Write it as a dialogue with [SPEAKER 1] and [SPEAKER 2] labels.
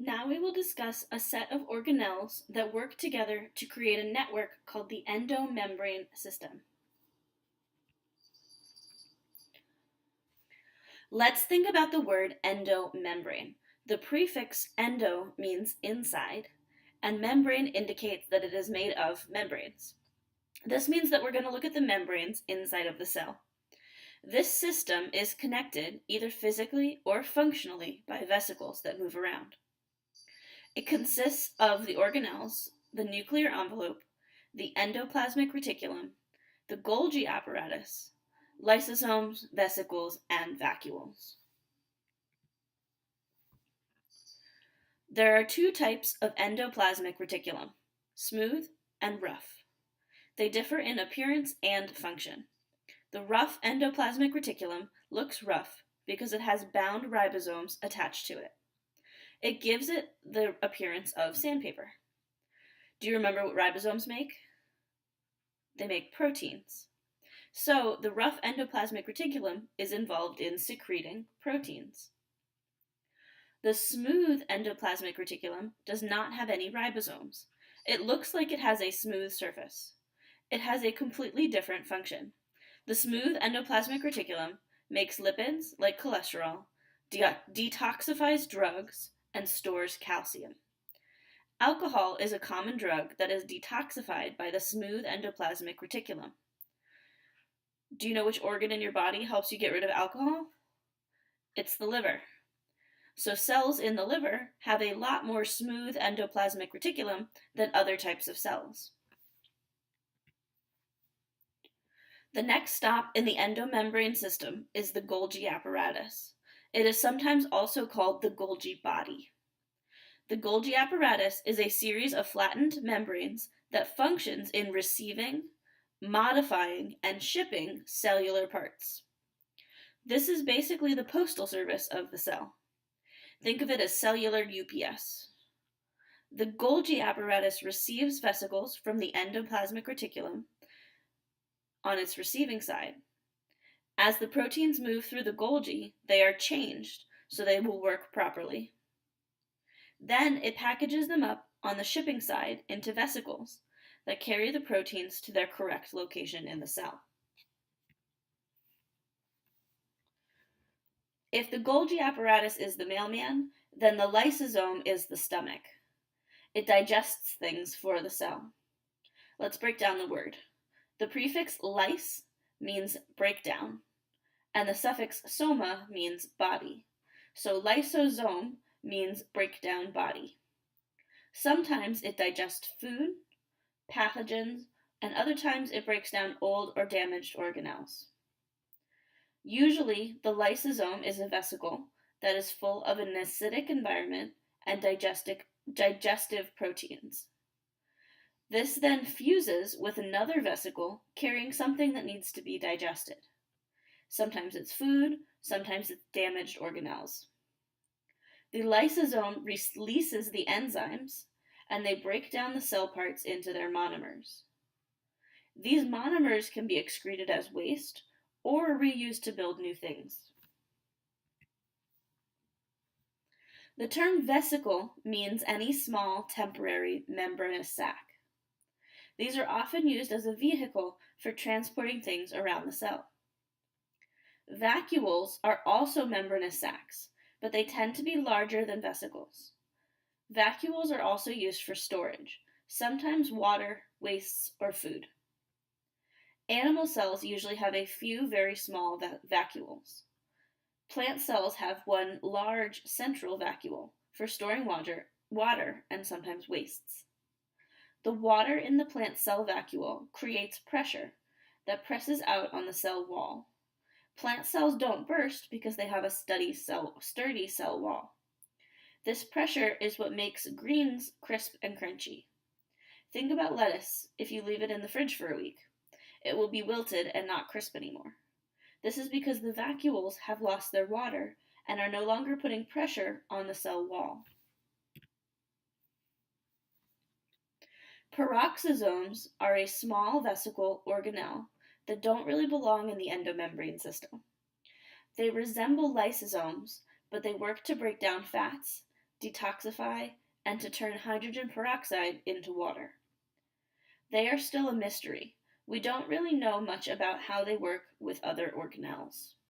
[SPEAKER 1] Now we will discuss a set of organelles that work together to create a network called the endomembrane system. Let's think about the word endomembrane. The prefix endo means inside, and membrane indicates that it is made of membranes. This means that we're going to look at the membranes inside of the cell. This system is connected either physically or functionally by vesicles that move around. It consists of the organelles, the nuclear envelope, the endoplasmic reticulum, the Golgi apparatus, lysosomes, vesicles, and vacuoles. There are two types of endoplasmic reticulum, smooth and rough. They differ in appearance and function. The rough endoplasmic reticulum looks rough because it has bound ribosomes attached to it. It gives it the appearance of sandpaper. Do you remember what ribosomes make? They make proteins. So the rough endoplasmic reticulum is involved in secreting proteins. The smooth endoplasmic reticulum does not have any ribosomes. It looks like it has a smooth surface. It has a completely different function. The smooth endoplasmic reticulum makes lipids like cholesterol, detoxifies drugs, and stores calcium. Alcohol is a common drug that is detoxified by the smooth endoplasmic reticulum. Do you know which organ in your body helps you get rid of alcohol? It's the liver. So cells in the liver have a lot more smooth endoplasmic reticulum than other types of cells. The next stop in the endomembrane system is the Golgi apparatus. It is sometimes also called the Golgi body. The Golgi apparatus is a series of flattened membranes that functions in receiving, modifying, and shipping cellular parts. This is basically the postal service of the cell. Think of it as cellular UPS. The Golgi apparatus receives vesicles from the endoplasmic reticulum on its receiving side. As the proteins move through the Golgi, they are changed so they will work properly. Then it packages them up on the shipping side into vesicles that carry the proteins to their correct location in the cell. If the Golgi apparatus is the mailman, then the lysosome is the stomach. It digests things for the cell. Let's break down the word. The prefix lys means breakdown, and the suffix soma means body. So lysosome means breakdown body. Sometimes it digests food, pathogens, and other times it breaks down old or damaged organelles. Usually, the lysosome is a vesicle that is full of an acidic environment and digestive proteins. This then fuses with another vesicle carrying something that needs to be digested. Sometimes it's food, sometimes it's damaged organelles. The lysosome releases the enzymes, and they break down the cell parts into their monomers. These monomers can be excreted as waste or reused to build new things. The term vesicle means any small, temporary, membranous sac. These are often used as a vehicle for transporting things around the cell. Vacuoles are also membranous sacs, but they tend to be larger than vesicles. Vacuoles are also used for storage, sometimes water, wastes, or food. Animal cells usually have a few very small vacuoles. Plant cells have one large central vacuole for storing water and sometimes wastes. The water in the plant cell vacuole creates pressure that presses out on the cell wall. Plant cells don't burst because they have a sturdy cell wall. This pressure is what makes greens crisp and crunchy. Think about lettuce if you leave it in the fridge for a week. It will be wilted and not crisp anymore. This is because the vacuoles have lost their water and are no longer putting pressure on the cell wall. Peroxisomes are a small vesicle organelle that don't really belong in the endomembrane system. They resemble lysosomes, but they work to break down fats, detoxify, and to turn hydrogen peroxide into water. They are still a mystery. We don't really know much about how they work with other organelles.